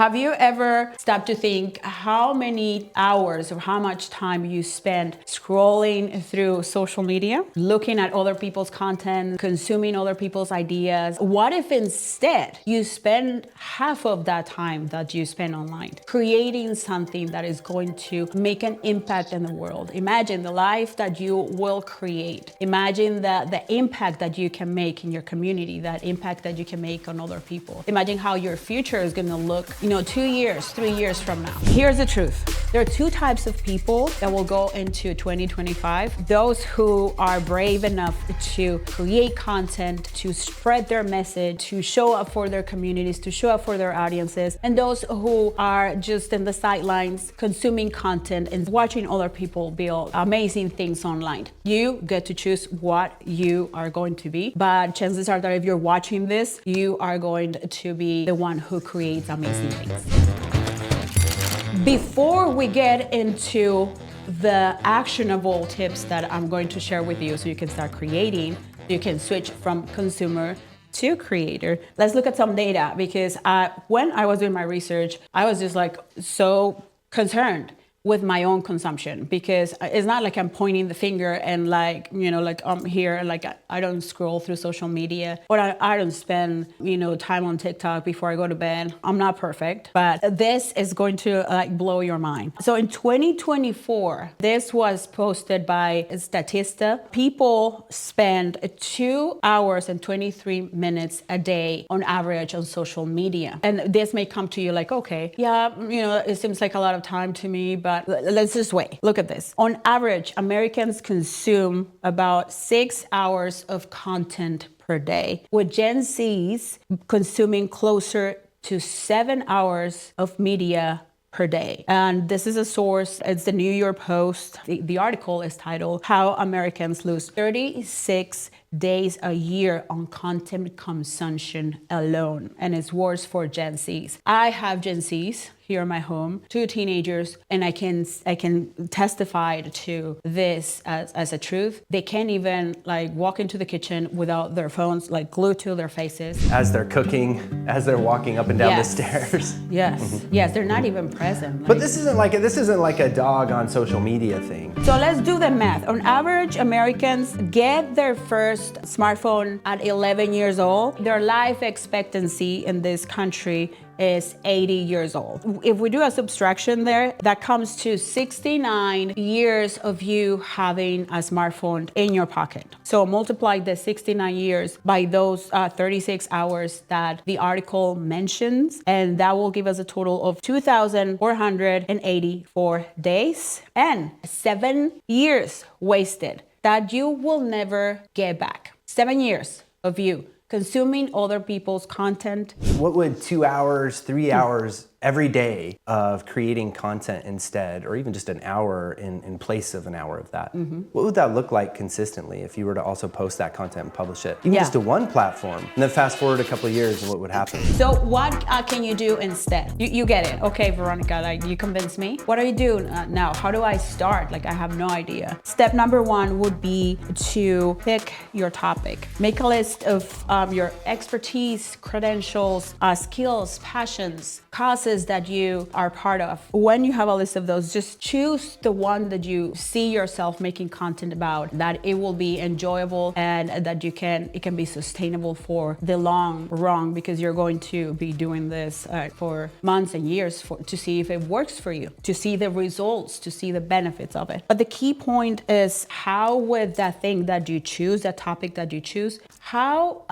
Have you ever stopped to think how many hours or how much time you spend scrolling through social media, looking at other people's content, consuming other people's ideas? What if instead you spend half of that time that you spend online creating something that is going to make an impact in the world? Imagine the life that you will create. Imagine the impact that you can make in your community, that impact that you can make on other people. Imagine how your future is going to look, 2 years, 3 years from now. Here's the truth. There are two types of people that will go into 2025. Those who are brave enough to create content, to spread their message, to show up for their communities, to show up for their audiences, and those who are just in the sidelines consuming content and watching other people build amazing things online. You get to choose what you are going to be, but chances are that if you're watching this, you are going to be the one who creates amazing things. Before we get into the actionable tips that I'm going to share with you so you can start creating, you can switch from consumer to creator. Let's look at some data, because when I was doing my research, I was just so concerned with my own consumption, because it's not like I'm pointing the finger and I'm here and I don't scroll through social media, or I don't spend time on TikTok before I go to bed. I'm not perfect, but this is going to blow your mind. So in 2024, this was posted by Statista. People spend 2 hours and 23 minutes a day on average on social media. And this may come to you okay, yeah, it seems like a lot of time to me, but let's just wait. Look at this. On average, Americans consume about 6 hours of content per day, with Gen Zs consuming closer to 7 hours of media per day. And this is a source, it's the New York Post. The article is titled, How Americans Lose 36 Days a Year on Content Consumption Alone. And it's worse for Gen Zs. I have Gen Zs here in my home, 2 teenagers, and I can testify to this as a truth. They can't even walk into the kitchen without their phones glued to their faces. As they're cooking, as they're walking up and down the stairs. Yes, yes, they're not even present. But this isn't like a dog on social media thing. So let's do the math. On average, Americans get their first smartphone at 11 years old. Their life expectancy in this country is 80 years old. If we do a subtraction there, that comes to 69 years of you having a smartphone in your pocket. So multiply the 69 years by those 36 hours that the article mentions, and that will give us a total of 2,484 days and 7 years wasted that you will never get back. 7 years of you consuming other people's content. What would 2 hours, 3 hours every day of creating content instead, or even just an hour in place of an hour of that? What would that look like consistently if you were to also post that content and publish it? Even just to one platform, and then fast forward a couple of years and what would happen? So what can you do instead? You get it. Okay, Veronica, you convinced me. What do I do now? How do I start? I have no idea. Step number 1 would be to pick your topic. Make a list of your expertise, credentials, skills, passions, causes that you are part of. When you have a list of those, just choose the one that you see yourself making content about, that it will be enjoyable and that it can be sustainable for the long run, because you're going to be doing this for months and years to see if it works for you, to see the results, to see the benefits of it. But the key point is, how with that thing that you choose, that topic that you choose, how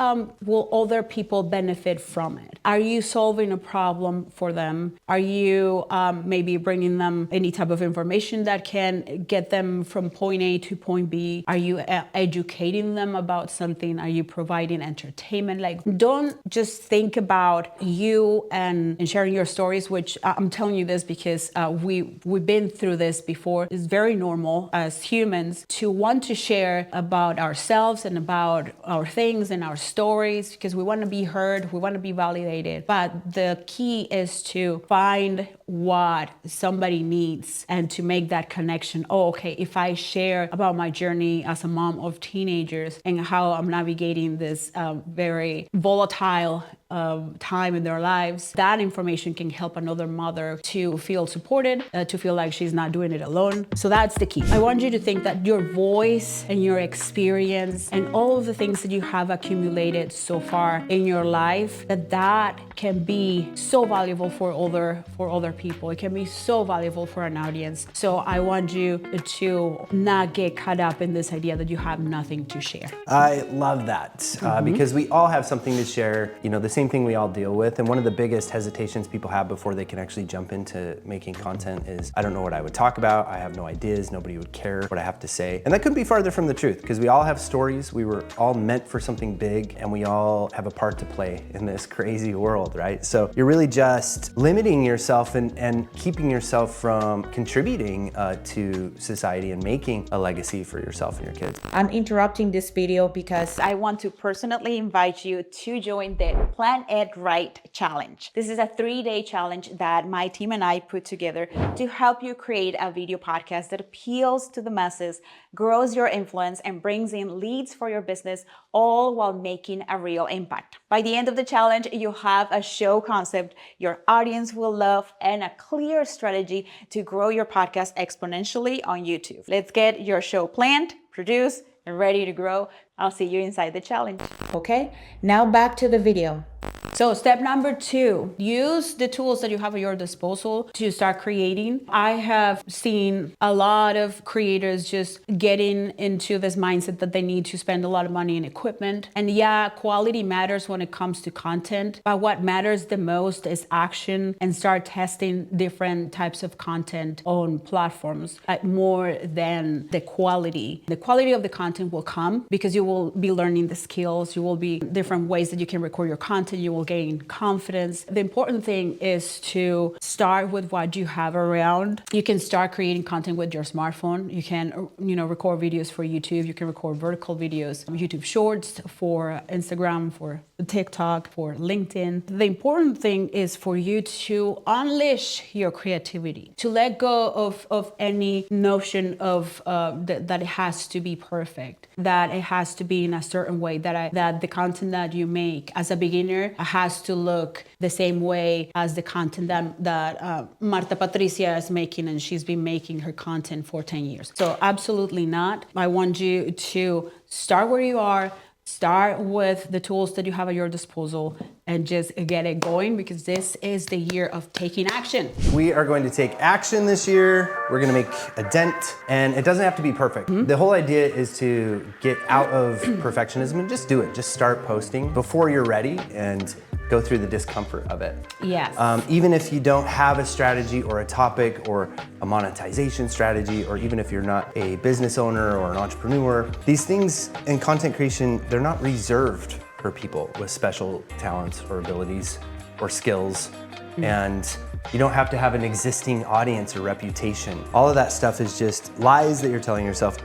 will other people benefit from it? Are you solving a problem for them? Are you maybe bringing them any type of information that can get them from point A to point B? Are you educating them about something? Are you providing entertainment? Don't just think about you and sharing your stories, which I'm telling you this because we've been through this before. It's very normal as humans to want to share about ourselves and about our things and our stories, because we want to be heard, we want to be validated. But the key is to find what somebody needs and to make that connection. Oh, okay, if I share about my journey as a mom of teenagers and how I'm navigating this very volatile time in their lives. That information can help another mother to feel supported, to feel like she's not doing it alone. So that's the key. I want you to think that your voice and your experience and all of the things that you have accumulated so far in your life, that can be so valuable for other people. It can be so valuable for an audience. So I want you to not get caught up in this idea that you have nothing to share. I love that because we all have something to share, the same thing we all deal with. And one of the biggest hesitations people have before they can actually jump into making content is, I don't know what I would talk about. I have no ideas. Nobody would care what I have to say. And that couldn't be farther from the truth because we all have stories. We were all meant for something big and we all have a part to play in this crazy world, right? So you're really just limiting yourself and keeping yourself from contributing to society and making a legacy for yourself and your kids. I'm interrupting this video because I want to personally invite you to join the Plan Ed Right Challenge. This is a 3-day challenge that my team and I put together to help you create a video podcast that appeals to the masses, grows your influence, and brings in leads for your business, all while making a real impact. By the end of the challenge, you have a show concept your audience will love and a clear strategy to grow your podcast exponentially on YouTube. Let's get your show planned, produced, and ready to grow. I'll see you inside the challenge. Okay, now back to the video. So step number 2, use the tools that you have at your disposal to start creating. I have seen a lot of creators just getting into this mindset that they need to spend a lot of money in equipment. And yeah, quality matters when it comes to content, but what matters the most is action and start testing different types of content on platforms more than the quality. The quality of the content will come because you will be learning the skills, you will be different ways that you can record your content, you will gain confidence. The important thing is to start with what you have around. You can start creating content with your smartphone. You can, record videos for YouTube. You can record vertical videos, YouTube Shorts, for Instagram, for TikTok, for LinkedIn. The important thing is for you to unleash your creativity, to let go of any notion of that it has to be perfect, that it has to be in a certain way, that the content that you make as a beginner has to look the same way as the content that Marta Patricia is making, and she's been making her content for 10 years. So absolutely not. I want you to start where you are, start with the tools that you have at your disposal, and just get it going, because this is the year of taking action. We are going to take action this year. We're going to make a dent, and it doesn't have to be perfect. The whole idea is to get out of perfectionism and just do it. Just start posting before you're ready and go through the discomfort of it. Yes. Even if you don't have a strategy or a topic or a monetization strategy, or even if you're not a business owner or an entrepreneur, these things in content creation, they're not reserved for people with special talents or abilities or skills. And you don't have to have an existing audience or reputation. All of that stuff is just lies that you're telling yourself,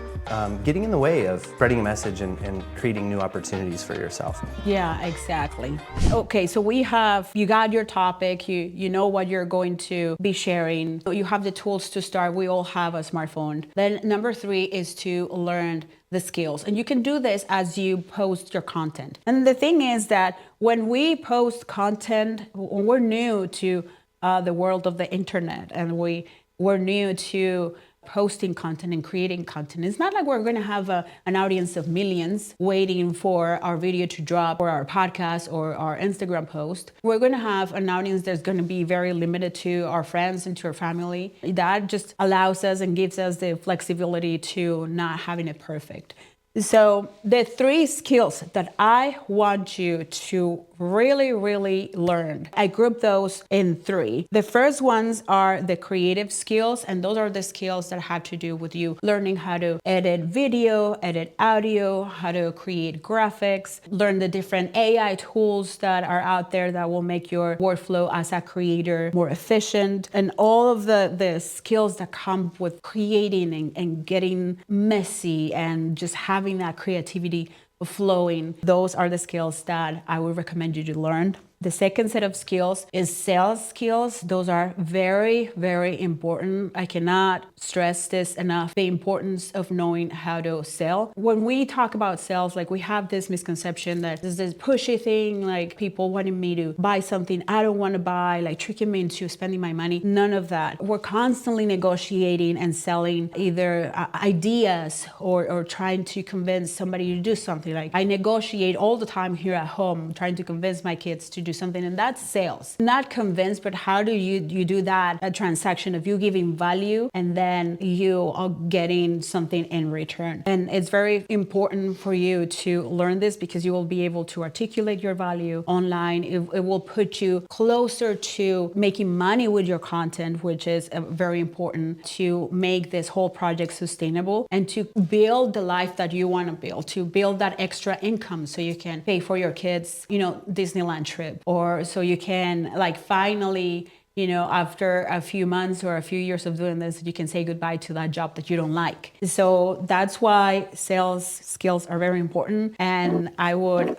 getting in the way of spreading a message and creating new opportunities for yourself. Yeah, exactly. Okay, so you got your topic, you know what you're going to be sharing. You have the tools to start. We all have a smartphone. Then number 3 is to learn the skills. And you can do this as you post your content. And the thing is that when we post content, when we're new to the world of the internet, and we're new to posting content and creating content, it's not like we're going to have an audience of millions waiting for our video to drop, or our podcast, or our Instagram post. We're going to have an audience that's going to be very limited to our friends and to our family. That just allows us and gives us the flexibility to not having it perfect. So the 3 skills that I want you to really, really learn, I group those in 3. The first ones are the creative skills, and those are the skills that have to do with you learning how to edit video, edit audio, how to create graphics, learn the different AI tools that are out there that will make your workflow as a creator more efficient, and all of the skills that come with creating and getting messy and just having that creativity flowing. Those are the skills that I would recommend you to learn. The second set of skills is sales skills. Those are very, very important. I cannot stress this enough, the importance of knowing how to sell. When we talk about sales, like we have this misconception that there's this pushy thing, like people wanting me to buy something I don't want to buy, like tricking me into spending my money. None of that. We're constantly negotiating and selling either ideas or trying to convince somebody to do something. Like I negotiate all the time here at home, trying to convince my kids to do something, and that's sales. Not convince, but how do you do that? A transaction of you giving value and then you are getting something in return. And it's very important for you to learn this because you will be able to articulate your value online. It will put you closer to making money with your content, which is very important to make this whole project sustainable and to build the life that you want to build, to build that extra income so you can pay for your kids, Disneyland trip, or so you can like finally, after a few months or a few years of doing this, you can say goodbye to that job that you don't like. So that's why sales skills are very important, and I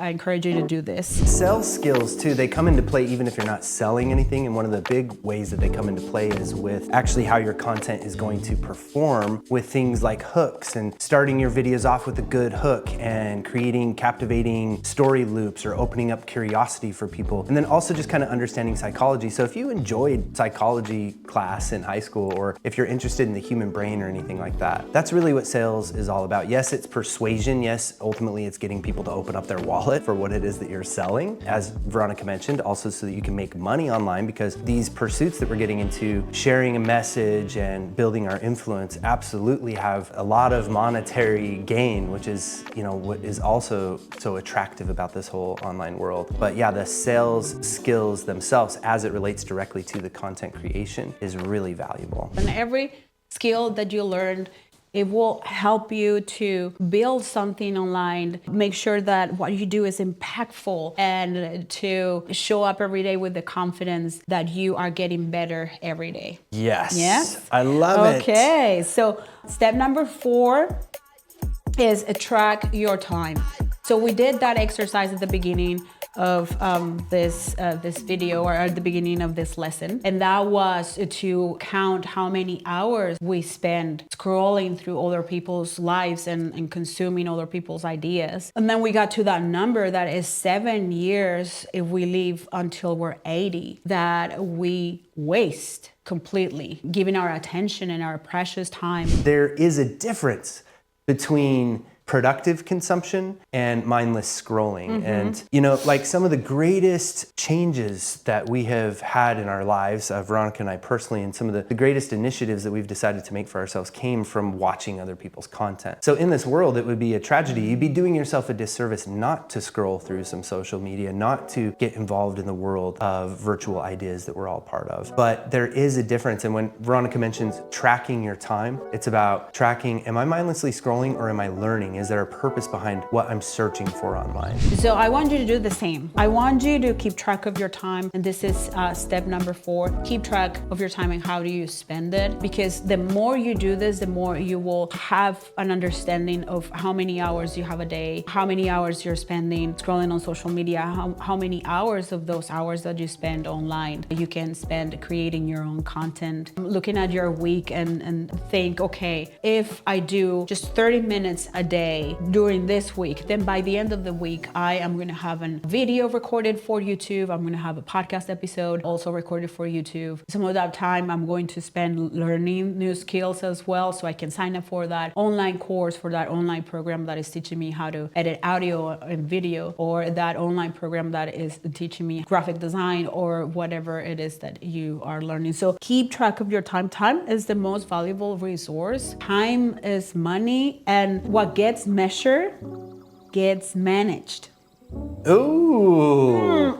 encourage you to do this. Sales skills too, they come into play even if you're not selling anything, and one of the big ways that they come into play is with actually how your content is going to perform with things like hooks and starting your videos off with a good hook and creating captivating story loops or opening up curiosity for people. And then also just kind of understanding psychology. So if you enjoyed psychology class in high school, or if you're interested in the human brain or anything like that, that's really what sales is all about. Yes, it's persuasion. Yes, ultimately it's getting people to open up their wallet for what it is that you're selling, as Veronica mentioned, also so that you can make money online, because these pursuits that we're getting into, sharing a message and building our influence, absolutely have a lot of monetary gain, which is, what is also so attractive about this whole online world. But yeah, the sales skills themselves, as it relates directly to the content creation, is really valuable. And every skill that you learned, it will help you to build something online, make sure that what you do is impactful, and to show up every day with the confidence that you are getting better every day. Yes. Yes? I love it. Okay, so step number 4 is track your time. So we did that exercise at the beginning of this video, or at the beginning of this lesson, and that was to count how many hours we spend scrolling through other people's lives and consuming other people's ideas. And then we got to that number that is 7 years, if we live until we're 80, that we waste completely, giving our attention and our precious time. There is a difference between productive consumption and mindless scrolling. And like some of the greatest changes that we have had in our lives, Veronica and I personally, and some of the greatest initiatives that we've decided to make for ourselves came from watching other people's content. So in this world, it would be a tragedy. You'd be doing yourself a disservice not to scroll through some social media, not to get involved in the world of virtual ideas that we're all part of. But there is a difference. And when Veronica mentions tracking your time, it's about tracking, am I mindlessly scrolling or am I learning? Is there a purpose behind what I'm searching for online? So I want you to do the same. I want you to keep track of your time. And this is step number 4. Keep track of your time and how do you spend it. Because the more you do this, the more you will have an understanding of how many hours you have a day, how many hours you're spending scrolling on social media, how many hours of those hours that you spend online you can spend creating your own content. Looking at your week and think, okay, if I do just 30 minutes a day during this week, then by the end of the week, I am going to have a video recorded for YouTube. I'm going to have a podcast episode also recorded for YouTube. Some of that time I'm going to spend learning new skills as well, so I can sign up for that online course, for that online program that is teaching me how to edit audio and video, or that online program that is teaching me graphic design, or whatever it is that you are learning. So keep track of your time. Time is the most valuable resource. Time is money, and what gets measured gets managed. Ooh.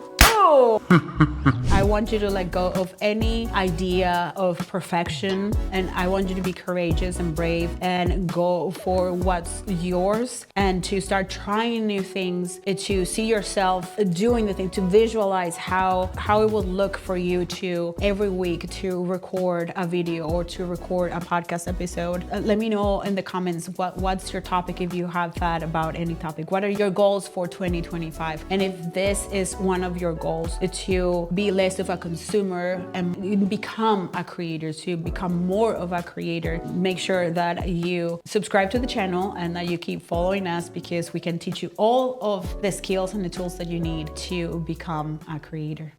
I want you to let go of any idea of perfection, and I want you to be courageous and brave and go for what's yours, and to start trying new things, to see yourself doing the thing, to visualize how it would look for you to every week to record a video or to record a podcast episode. Let me know in the comments what's your topic, if you have thought about any topic. What are your goals for 2025? And if this is one of your goals, goals to be less of a consumer and become a creator, to become more of a creator, make sure that you subscribe to the channel and that you keep following us, because we can teach you all of the skills and the tools that you need to become a creator.